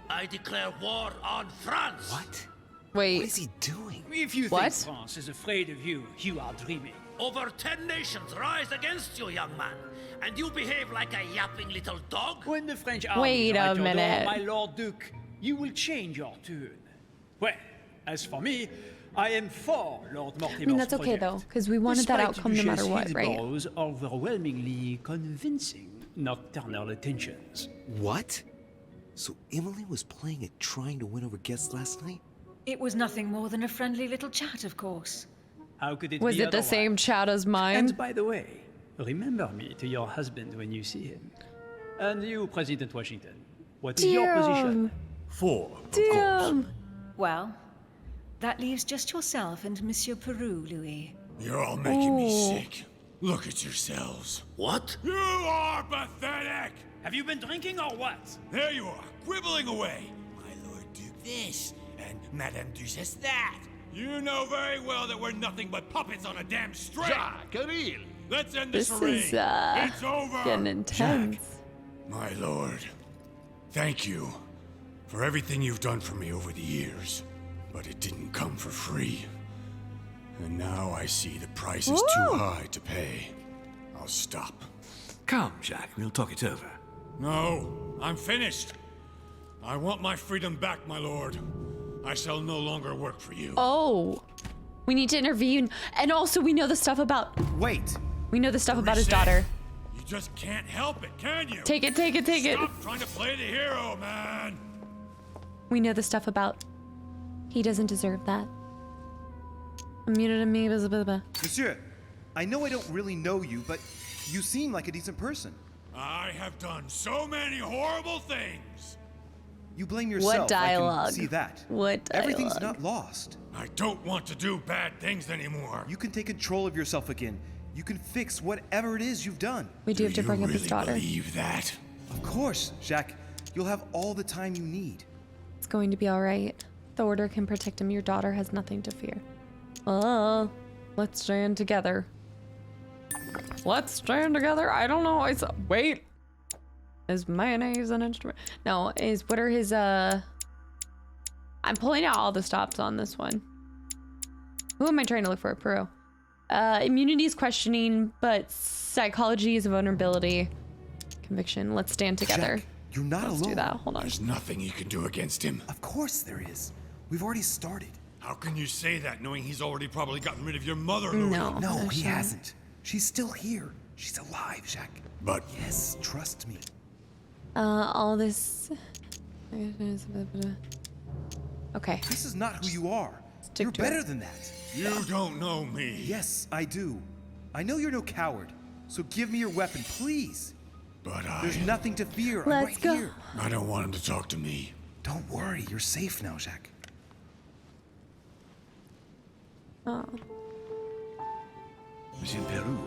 I declare war on France. What? Wait. What is he doing? If you think France is afraid of you, you are dreaming. Over 10 nations rise against you, young man, and you behave like a yapping little dog? When the French army Wait a minute. my Lord Duke, you will change your tune. Well, as for me, I am for Lord Mortimer's I mean, that's okay, project. though, because we wanted that outcome no matter what, right? Hillsborough's overwhelmingly convincing nocturnal attentions. What? So Emily was playing at trying to win over guests last night? It was nothing more than a friendly little chat, of course. How could it Was be it the otherwise? same chat as mine? And by the way, remember me to your husband when you see him. And you, President Washington, what is your position? For, of Damn. Well, that leaves just yourself and Monsieur Peru, Louis. You're all making me sick. Look at yourselves. What? You are pathetic! Have you been drinking or what? There you are, quibbling away. My Lord Duke this, and Madame Duchesse that. You know very well that we're nothing but puppets on a damn string. Let's end this This is, it's over. getting intense. My lord, thank you for everything you've done for me over the years. But it didn't come for free. And now I see the price is too high to pay. I'll stop. Come, Jack, we'll talk it over. No, I'm finished. I want my freedom back, my lord. I shall no longer work for you. Oh, we need to intervene. And also, we know the stuff about... Wait. We know the stuff about his daughter. You just can't help it, can you? Take it, take it, take it. Stop trying to play the hero, man. We know the stuff about... He doesn't deserve that. Immunity to me, blah, blah, blah. Monsieur, I know I don't really know you, but you seem like a decent person. I have done so many horrible things. You blame yourself. What dialogue? I can see that. What dialogue? Everything's not lost. I don't want to do bad things anymore. You can take control of yourself again. You can fix whatever it is you've done. We do have to bring up his daughter. Believe that? Of course, Jacques. You'll have all the time you need. It's going to be all right. The order can protect him. Your daughter has nothing to fear. Oh, let's stand together. Let's stand together. I don't know. Wait. Is mayonnaise an instrument? No, what are his, I'm pulling out all the stops on this one. Who am I trying to look for? Peru. Immunity is questioning, but psychology is vulnerability. Conviction. Let's stand together. Jack, you're not Let's alone. do that. Hold on. There's nothing you can do against him. Of course there is. We've already started. How can you say that, knowing he's already probably gotten rid of your mother, Louis? No, he hasn't. She's still here. She's alive, Jacques. But... Yes, trust me. All this... Okay. This is not who you are. You're better than that. You don't know me. Yes, I do. I know you're no coward, so give me your weapon, please. But There's nothing to fear. I'm Let's right go. here. I don't want him to talk to me. Don't worry, you're safe now, Jacques. Oh. Monsieur Peru,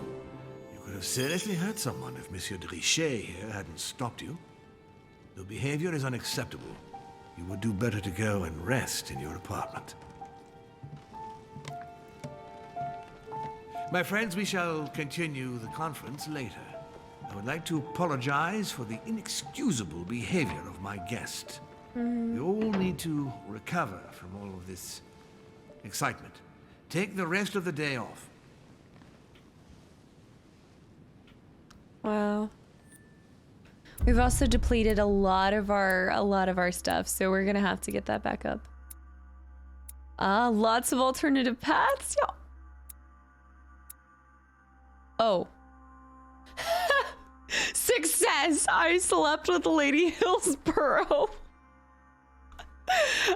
you could have seriously hurt someone if Monsieur de Richet here hadn't stopped you. Your behavior is unacceptable. You would do better to go and rest in your apartment. My friends, we shall continue the conference later. I would like to apologize for the inexcusable behavior of my guest. We all need to recover from all of this excitement. Take the rest of the day off. Wow. We've also depleted a lot of our stuff, so we're gonna have to get that back up. Lots of alternative paths. Yeah. Oh. Success! I slept with Lady Hillsborough.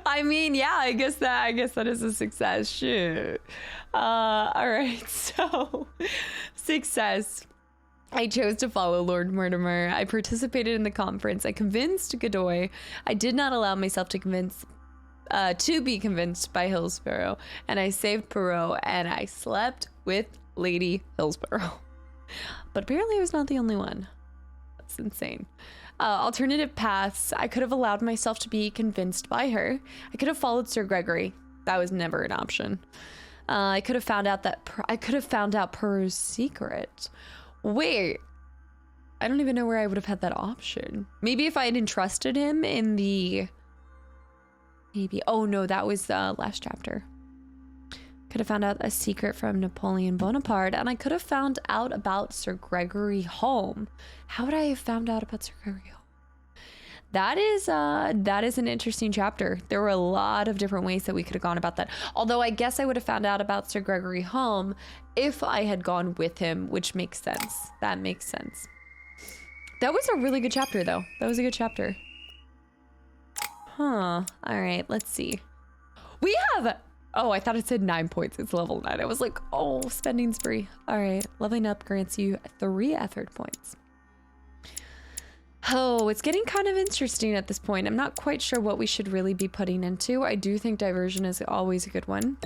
I mean, yeah, I guess that is a success. Shit. Alright, so success. I chose to follow Lord Mortimer. I participated in the conference. I convinced Godoy. I did not allow myself to be convinced by Hillsborough. And I saved Perot, and I slept with Lady Hillsborough. But apparently I was not the only one. That's insane. Alternative paths. I could have allowed myself to be convinced by her. I could have followed Sir Gregory. That was never an option. I could have found out Perot's secret. Wait. I don't even know where I would have had that option. Maybe if I had entrusted him in the... Maybe. Oh no, that was the last chapter. Could have found out a secret from Napoleon Bonaparte, and I could have found out about Sir Gregory Home. How would I have found out about Sir Gregory Home? That is an interesting chapter. There were a lot of different ways that we could have gone about that. Although I guess I would have found out about Sir Gregory Home if I had gone with him, which makes sense. That makes sense. That was a really good chapter, though. That was a good chapter. Huh. All right, let's see. We have... Oh, I thought it said 9 points. It's level 9. I was like, oh, spending spree. All right. Leveling up grants you 3 effort points. Oh, it's getting kind of interesting at this point. I'm not quite sure what we should really be putting into. I do think diversion is always a good one.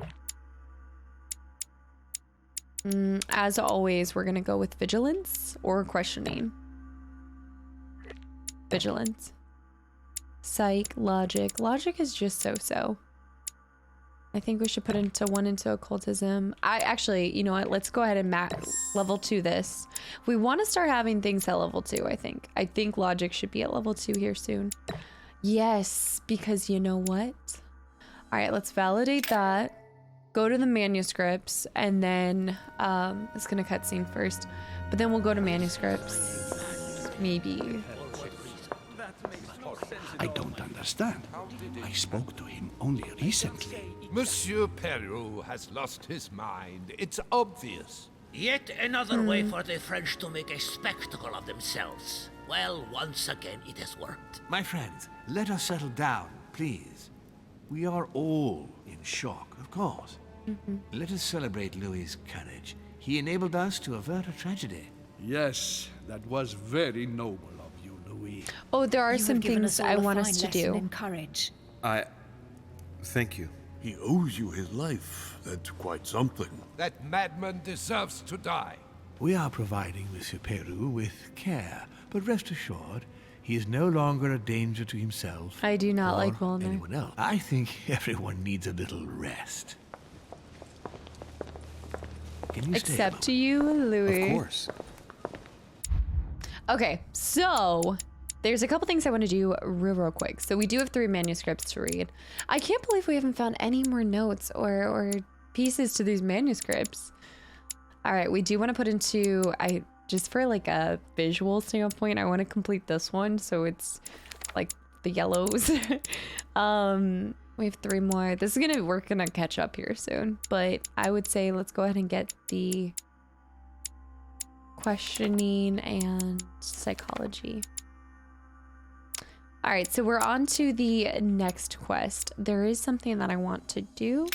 As always, we're going to go with vigilance or questioning. Vigilance. Psych, logic. Logic is just so-so. I think we should put one into occultism. Actually, you know what? Let's go ahead and level 2 this. We want to start having things at level 2, I think. I think logic should be at level 2 here soon. Yes, because you know what? All right, let's validate that. Go to the manuscripts, and then it's gonna cutscene first, but then we'll go to manuscripts. Maybe. I don't understand. I spoke to him only recently. Monsieur Peru has lost his mind. It's obvious. Yet another way for the French to make a spectacle of themselves. Well, once again, it has worked. My friends, let us settle down, please. We are all in shock, of course. Let us celebrate Louis's courage. He enabled us to avert a tragedy. Yes, that was very noble of you, Louis. Oh, there are some things I want us to do. In courage. Thank you. He owes you his life. That's quite something. That madman deserves to die. We are providing Monsieur Peru with care, but rest assured, he is no longer a danger to himself. I do not or like Volner. anyone else. I think everyone needs a little rest. Can you Except to you, Louis. Of course. Okay, so there's a couple things I want to do real quick. So we do have 3 manuscripts to read. I can't believe we haven't found any more notes or pieces to these manuscripts. All right, we do want to put into, just for like a visual standpoint, I want to complete this one. So it's like the yellows. We have 3 more. We're gonna catch up here soon, but I would say let's go ahead and get the questioning and psychology. All right, so we're on to the next quest. There is something that I want to do.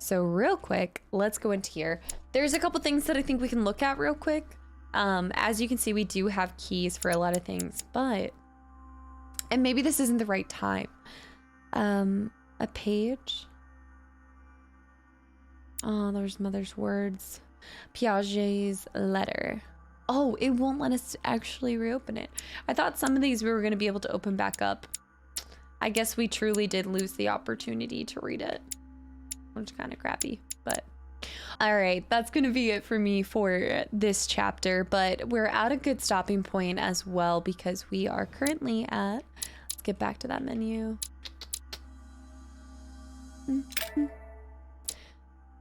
So real quick, let's go into here. There's a couple things that I think we can look at real quick. As you can see, we do have keys for a lot of things, and maybe this isn't the right time. A page. Oh, there's mother's words. Piaget's letter. Oh, it won't let us actually reopen it. I thought some of these we were going to be able to open back up. I guess we truly did lose the opportunity to read it, which is kind of crappy, but all right, that's going to be it for me for this chapter, but we're at a good stopping point as well because we are currently at, let's get back to that menu.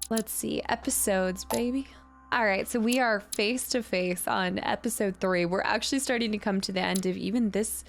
Let's see, episodes, baby. All right, so we are face to face on episode 3. We're actually starting to come to the end of even this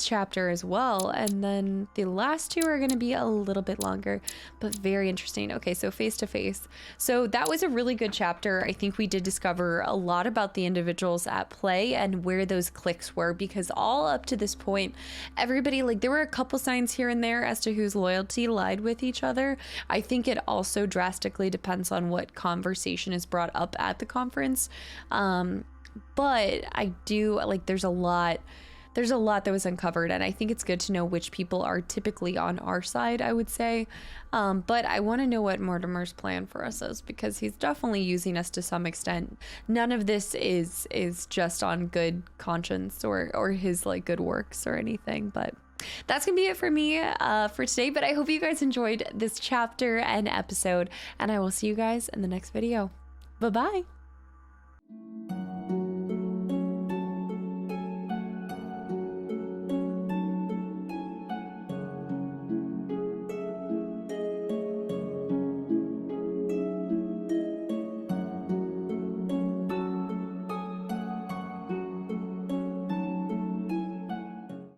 chapter as well, and then the last 2 are going to be a little bit longer, but very interesting. Okay, so face to face. So that was a really good chapter. I think we did discover a lot about the individuals at play and where those cliques were, because all up to this point, everybody, like, there were a couple signs here and there as to whose loyalty lied with each other. I think it also drastically depends on what conversation is brought up at the conference, but I do, like, there's a lot that was uncovered, and I think it's good to know which people are typically on our side, I would say. But I want to know what Mortimer's plan for us is, because he's definitely using us to some extent. None of this is just on good conscience or his, like, good works or anything, but that's gonna be it for me for today. But I hope you guys enjoyed this chapter and episode, and I will see you guys in the next video. Bye-bye.